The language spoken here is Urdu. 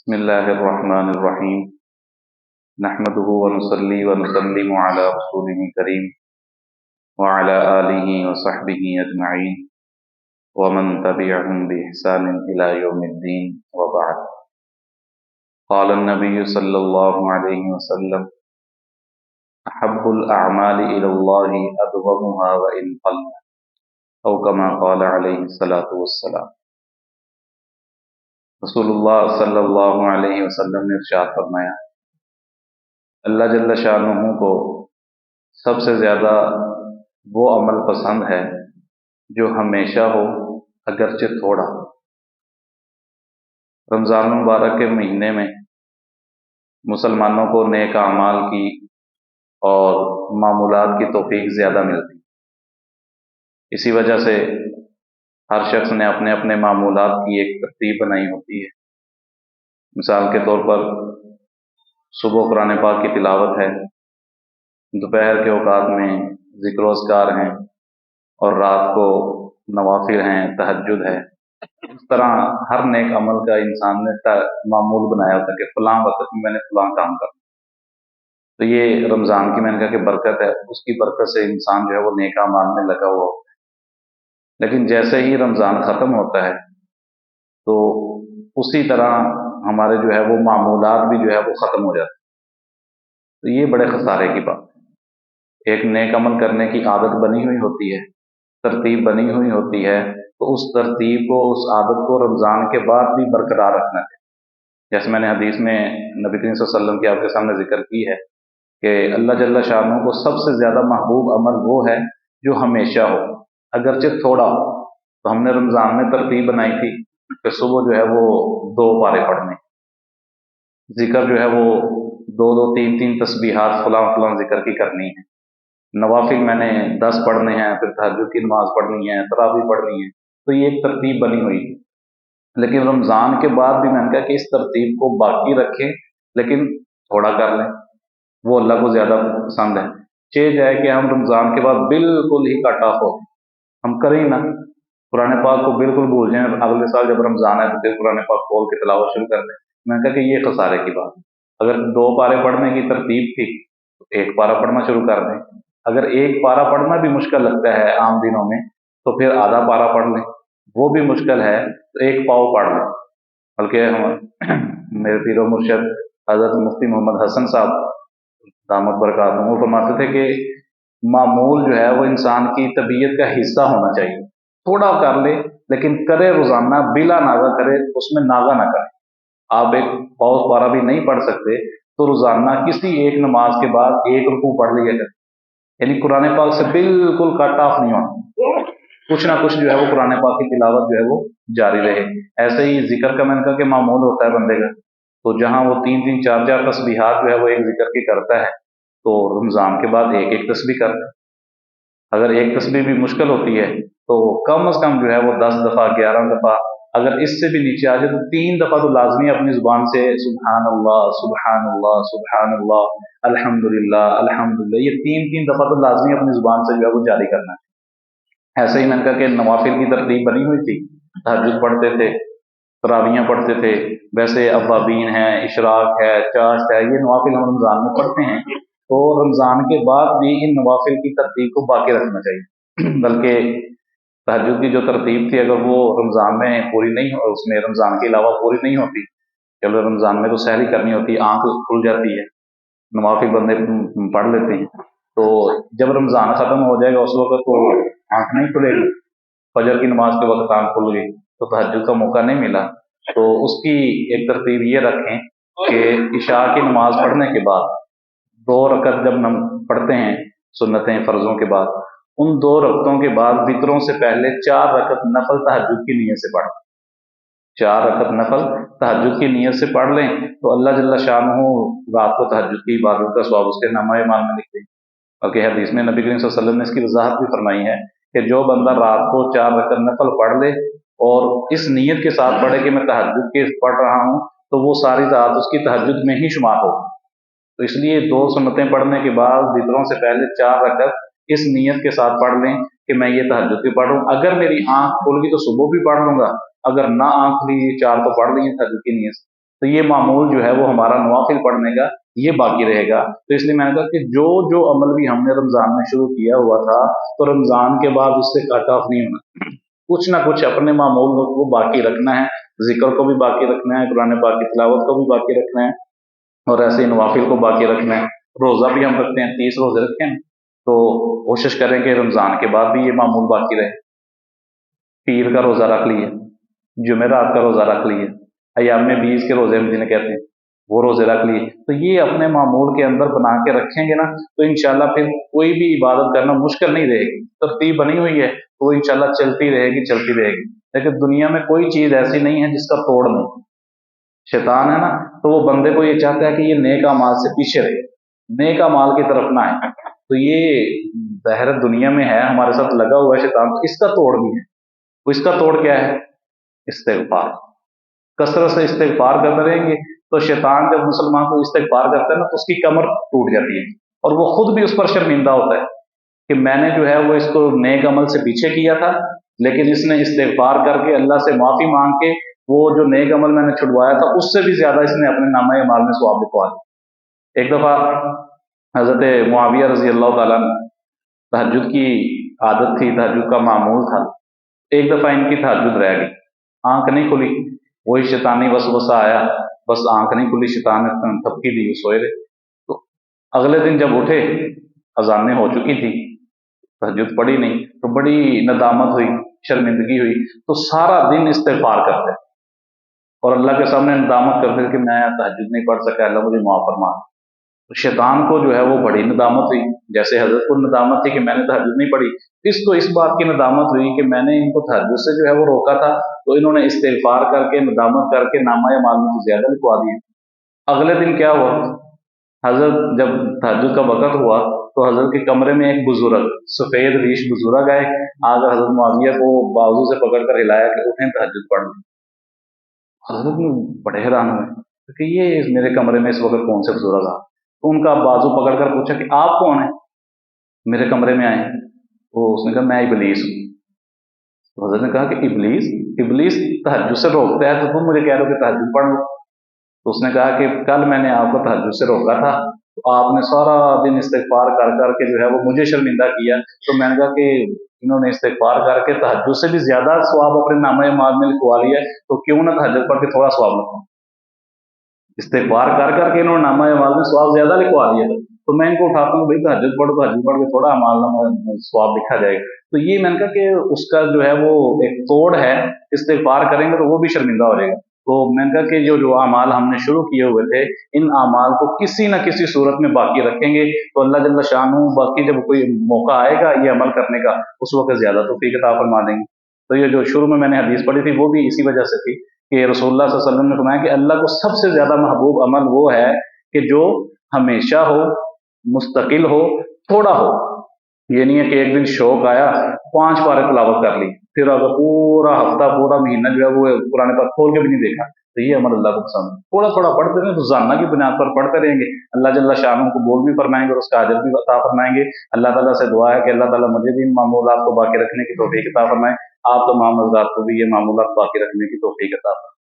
بسم الله الرحمن الرحيم. نحمده ونصلي ونسلم على رسوله الكريم وعلى آله وصحبه أجمعين ومن تبعهم بإحسان إلى يوم الدين وبعد. قال النبي صلى الله عليه وسلم: أحب الأعمال إلى الله أدومها وإن قل، أو كما قال عليه الصلاة والسلام. رسول اللہ صلی اللہ علیہ وسلم نے ارشاد فرمایا، اللہ جل شانہ کو سب سے زیادہ وہ عمل پسند ہے جو ہمیشہ ہو اگرچہ تھوڑا۔ رمضان المبارک کے مہینے میں مسلمانوں کو نیک اعمال کی اور معمولات کی توفیق زیادہ ملتی، اسی وجہ سے ہر شخص نے اپنے اپنے معمولات کی ایک ترتیب بنائی ہوتی ہے۔ مثال کے طور پر صبح قرآن پاک کی تلاوت ہے، دوپہر کے اوقات میں ذکر و اذکار ہیں، اور رات کو نوافل ہیں، تہجد ہے۔ اس طرح ہر نیک عمل کا انسان نے معمول بنایا ہوتا ہے کہ فلاں وقت میں نے فلاں کام کرنا۔ تو یہ رمضان کی میں نے کہا کہ برکت ہے، اس کی برکت سے انسان جو ہے وہ نیک اعمال میں لگا ہوا ہوتا ہے۔ لیکن جیسے ہی رمضان ختم ہوتا ہے تو اسی طرح ہمارے جو ہے وہ معمولات بھی جو ہے وہ ختم ہو جاتے ہیں۔ تو یہ بڑے خسارے کی بات ہے۔ ایک نیک عمل کرنے کی عادت بنی ہوئی ہوتی ہے، ترتیب بنی ہوئی ہوتی ہے، تو اس ترتیب کو، اس عادت کو رمضان کے بعد بھی برقرار رکھنا چاہیے۔ جیسے میں نے حدیث میں نبی کریم صلی اللہ علیہ وسلم کی آپ کے سامنے ذکر کی ہے کہ اللہ جل شانہ کو سب سے زیادہ محبوب عمل وہ ہے جو ہمیشہ ہو اگرچہ تھوڑا ہو۔ تو ہم نے رمضان میں ترتیب بنائی تھی کہ صبح جو ہے وہ 2 پارے پڑھنے، ذکر جو ہے وہ 2 3 تسبیحات فلاں فلاں ذکر کی کرنی ہے، نوافل میں نے 10 پڑھنے ہیں، پھر تہجد کی نماز پڑھنی ہے، تراویح پڑھنی ہے۔ تو یہ ایک ترتیب بنی ہوئی تھی۔ لیکن رمضان کے بعد بھی میں نے کہا کہ اس ترتیب کو باقی رکھیں، لیکن تھوڑا کر لیں، وہ اللہ کو زیادہ پسند ہے۔ چاہے جائے کہ ہم رمضان کے بعد بالکل ہی کٹ آف ہو، ہم کریں نا، قرآن پاک کو بالکل بھول جائیں، اگلے سال جب رمضان ہے تو پھر قرآن پاک کھول کے تلاوت شروع کر دیں۔ میں نے کہا کہ یہ خسارے کی بات ہے۔ اگر 2 پارے پڑھنے کی ترتیب تھی تو 1 پارہ پڑھنا شروع کر دیں۔ اگر 1 پارہ پڑھنا بھی مشکل لگتا ہے عام دنوں میں تو پھر آدھا پارہ پڑھ لیں، وہ بھی مشکل ہے تو 1 پاؤ پڑھ لیں۔ بلکہ میرے پیر و مرشد حضرت مفتی محمد حسن صاحب دامت برکاتہم وہ فرماتے تھے کہ معمول جو ہے وہ انسان کی طبیعت کا حصہ ہونا چاہیے۔ تھوڑا کر لے لیکن کرے روزانہ، بلا ناغہ کرے، اس میں ناغہ نہ کرے۔ آپ 1 پاؤ پارہ بھی نہیں پڑھ سکتے تو روزانہ کسی ایک نماز کے بعد 1 رکوع پڑھ لیا کرے، یعنی قرآن پاک سے بالکل کٹ آف نہیں ہونا، کچھ نہ کچھ جو ہے وہ قرآن پاک کی تلاوت جو ہے وہ جاری رہے۔ ایسے ہی ذکر کا میں نے کہا کہ معمول ہوتا ہے بندے کا، تو جہاں وہ 3 4 تسبیحات جو ہے وہ ایک ذکر کی کرتا ہے تو رمضان کے بعد 1 تسبیح کرتا ہے۔ اگر 1 تسبیح بھی مشکل ہوتی ہے تو کم از کم جو ہے وہ 10 دفعہ 11 دفعہ، اگر اس سے بھی نیچے آ جائے تو 3 دفعہ تو لازمی اپنی زبان سے سبحان اللہ سبحان اللہ سبحان اللہ الحمدللہ الحمدللہ، یہ 3 دفعہ تو لازمی اپنی زبان سے جو ہے وہ جاری کرنا ہے۔ ایسے ہی میں نے کہا کہ نوافل کی ترتیب بنی ہوئی تھی، تہجد پڑھتے تھے، تراویحاں پڑھتے تھے، ویسے اوابین ہے، اشراق ہے، چاشت ہے، یہ نوافل ہم رمضان میں پڑھتے ہیں، تو رمضان کے بعد بھی ان نوافل کی ترتیب کو باقی رکھنا چاہیے۔ بلکہ تہجد کی جو ترتیب تھی اگر وہ رمضان میں پوری نہیں ہو، اس میں رمضان کے علاوہ پوری نہیں ہوتی، چلو رمضان میں تو سحری کرنی ہوتی، آنکھ کھل جاتی ہے، نوافل بندے پڑھ لیتے ہیں، تو جب رمضان ختم ہو جائے گا اس وقت تو آنکھ نہیں کھلے گی، فجر کی نماز کے وقت آنکھ کھل گئی تو تہجد کا موقع نہیں ملا۔ تو اس کی ایک ترتیب یہ رکھیں کہ عشاء کی نماز پڑھنے کے بعد 2 رکعت جب ہم پڑھتے ہیں سنتیں فرضوں کے بعد، ان 2 رکعتوں کے بعد وطروں سے پہلے 4 رکعت نفل تہجد کی نیت سے پڑھ، 4 رکعت نفل تہجد کی نیت سے پڑھ لیں تو اللہ جل شانہ رات کو تہجد کی عبادت کا ثواب اس کے نامہ اعمال میں لکھ دیں۔ بلکہ حدیث میں نبی کریم صلی اللہ علیہ وسلم نے اس کی وضاحت بھی فرمائی ہے کہ جو بندہ رات کو 4 رکعت نفل پڑھ لے اور اس نیت کے ساتھ پڑھے کہ میں تہجد کے پڑھ رہا ہوں، تو وہ ساری رات اس کی تہجد میں ہی شمار ہوگی۔ تو اس لیے 2 سنتیں پڑھنے کے بعد وطروں سے پہلے 4 رکعت اس نیت کے ساتھ پڑھ لیں کہ میں یہ تہجد بھی پڑھ رہا ہوں، اگر میری آنکھ کھل گئی تو صبح بھی پڑھ لوں گا، اگر نہ آنکھ کھلی 4 تو پڑھ لی تہجد کی نیت سے۔ تو یہ معمول جو ہے وہ ہمارا نوافل پڑھنے کا یہ باقی رہے گا۔ تو اس لیے میں نے کہا کہ جو جو عمل بھی ہم نے رمضان میں شروع کیا ہوا تھا تو رمضان کے بعد اس سے کٹ آف نہیں ہونا، کچھ نہ کچھ اپنے معمول کو باقی رکھنا ہے، ذکر کو بھی باقی رکھنا ہے، قرآن پاک کی تلاوت کو بھی باقی رکھنا ہے، اور ایسے ہی نوافل کو باقی رکھنا ہے۔ روزہ بھی ہم رکھتے ہیں، 30 روزے رکھے ہیں، تو کوشش کریں کہ رمضان کے بعد بھی یہ معمول باقی رہے۔ پیر کا روزہ رکھ لیے، جمعرات کا روزہ رکھ لیے، ایام بیس کے روزے ہم جنہیں کہتے ہیں وہ روزے رکھ لیے، تو یہ اپنے معمول کے اندر بنا کے رکھیں گے نا تو انشاءاللہ پھر کوئی بھی عبادت کرنا مشکل نہیں رہے گی۔ ترتیب بنی ہوئی ہے تو وہ انشاءاللہ چلتی رہے گی چلتی رہے گی۔ لیکن دنیا میں کوئی چیز ایسی نہیں ہے جس کا توڑ نہیں۔ شیطان ہے نا، تو وہ بندے کو یہ چاہتا ہے کہ یہ نیک اعمال سے پیچھے رہے، نیک اعمال کی طرف نہ آئے۔ تو یہ ظاہر دنیا میں ہے، ہمارے ساتھ لگا ہوا ہے شیطان، تو اس کا توڑ نہیں ہے۔ تو اس کا توڑ کیا ہے؟ استغفار۔ کثرت سے استغفار کرتے رہیں گے تو شیطان جب مسلمان کو استغفار کرتا ہے نا تو اس کی کمر ٹوٹ جاتی ہے، اور وہ خود بھی اس پر شرمندہ ہوتا ہے کہ میں نے جو ہے وہ اس کو نیک عمل سے پیچھے کیا تھا، لیکن اس نے استغفار کر کے اللہ سے معافی مانگ کے وہ جو نیک عمل میں نے چھڑوایا تھا اس سے بھی زیادہ اس نے اپنے نامہ اعمال میں ثواب لکھوا دیا۔ ایک دفعہ حضرت معاویہ رضی اللہ تعالیٰ عنہ، تہجد کی عادت تھی، تہجد کا معمول تھا، ایک دفعہ ان کی تہجد رہ گئی، آنکھ نہیں کھلی، وہی شیطانی وسوسہ آیا، بس آنکھ نہیں کھلی، شیطان نے تھپکی دی، وہ سوئے رہے۔ تو اگلے دن جب اٹھے اذانیں ہو چکی تھی، تہجد پڑھی نہیں، تو بڑی ندامت ہوئی، شرمندگی ہوئی، تو سارا دن استغفار کرتے اور اللہ کے سامنے ندامت کرتے کہ میں تہجد نہیں پڑھ سکا، اللہ مجھے معاف فرما۔ تو شیطان کو جو ہے وہ بڑی ندامت ہوئی، جیسے حضرت کو ندامت تھی کہ میں نے تہجد نہیں پڑھی، اس کو اس بات کی ندامت ہوئی کہ میں نے ان کو تہجد سے جو ہے وہ روکا تھا، تو انہوں نے استغفار کر کے ندامت کر کے نامہ اعمال میں تو زیادہ لکھوا دیے۔ اگلے دن کیا ہوا، حضرت جب تہجد کا وقت ہوا تو حضرت کے کمرے میں ایک بزرگ، سفید ریش بزرگ آئے، آج حضرت معاویہ کو بازو سے پکڑ کر ہلایا کہ اٹھیں تہجد پڑھ لیں۔ حضرت میں بڑے حیران ہوئے کہ یہ میرے کمرے میں اس وقت کون سے بزرگ آ، تو ان کا بازو پکڑ کر پوچھا کہ آپ کون ہیں، میرے کمرے میں آئے؟ تو اس نے کہا میں ابلیس ہوں۔ تو حضرت نے کہا کہ ابلیس، ابلیس تہجد سے روکتا ہے تو تم مجھے کہہ رہے ہو کہ تہجد پڑھ لو؟ تو اس نے کہا کہ کل میں نے آپ کو تہجد سے روکا تھا، تو آپ نے سارا دن استغفار کر کر کے جو ہے وہ مجھے شرمندہ کیا، تو میں نے کہا کہ انہوں نے استغفار کر کے تہجد سے بھی زیادہ ثواب اپنے نامہ اعمال میں لکھوا لیا ہے، تو کیوں نہ تہجد پڑھ کے تھوڑا ثواب لکھواؤں۔ استغفار کر کر کے انہوں نے نامہ اعمال میں ثواب زیادہ لکھوا لیا تھا، تو میں ان کو اٹھاتا ہوں بھائی تہجد پڑھ کے تھوڑا اعمال نامہ ثواب لکھا جائے گا۔ تو یہ میں نے کہا کہ اس کا جو ہے وہ ایک توڑ ہے، استغفار کریں گے تو وہ بھی شرمندہ ہو جائے گا۔ تو میں نے کہا کہ جو اعمال ہم نے شروع کیے ہوئے تھے ان اعمال کو کسی نہ کسی صورت میں باقی رکھیں گے تو اللہ جل شانہ باقی جب کوئی موقع آئے گا یہ عمل کرنے کا اس وقت زیادہ توفیق عطا فرما دیں گے۔ تو یہ جو شروع میں نے حدیث پڑھی تھی وہ بھی اسی وجہ سے تھی کہ رسول اللہ صلی اللہ علیہ وسلم نے فرمایا کہ اللہ کو سب سے زیادہ محبوب عمل وہ ہے کہ جو ہمیشہ ہو، مستقل ہو، تھوڑا ہو۔ یہ نہیں ہے کہ ایک دن شوق آیا 5 پارے تلاوت کر لی، پھر اگر پورا ہفتہ پورا مہینہ جو ہے وہ قرآن پاک کھول کے بھی نہیں دیکھا، تو یہ عمل اللہ کو پسند ہے۔ تھوڑا تھوڑا پڑھتے رہیں، روزانہ کی بنیاد پر پڑھتے رہیں گے، اللہ جل شانہ کو قبول بھی فرمائیں گے اور اس کا اجر بھی عطا فرمائیں گے۔ اللہ تعالیٰ سے دعا ہے کہ اللہ تعالیٰ مجھے بھی ان معمولات کو باقی رکھنے کی توفیق عطا فرمائے، آپ تمام حضرات کو بھی یہ معمولات باقی رکھنے کی توفیق عطا فرمائے۔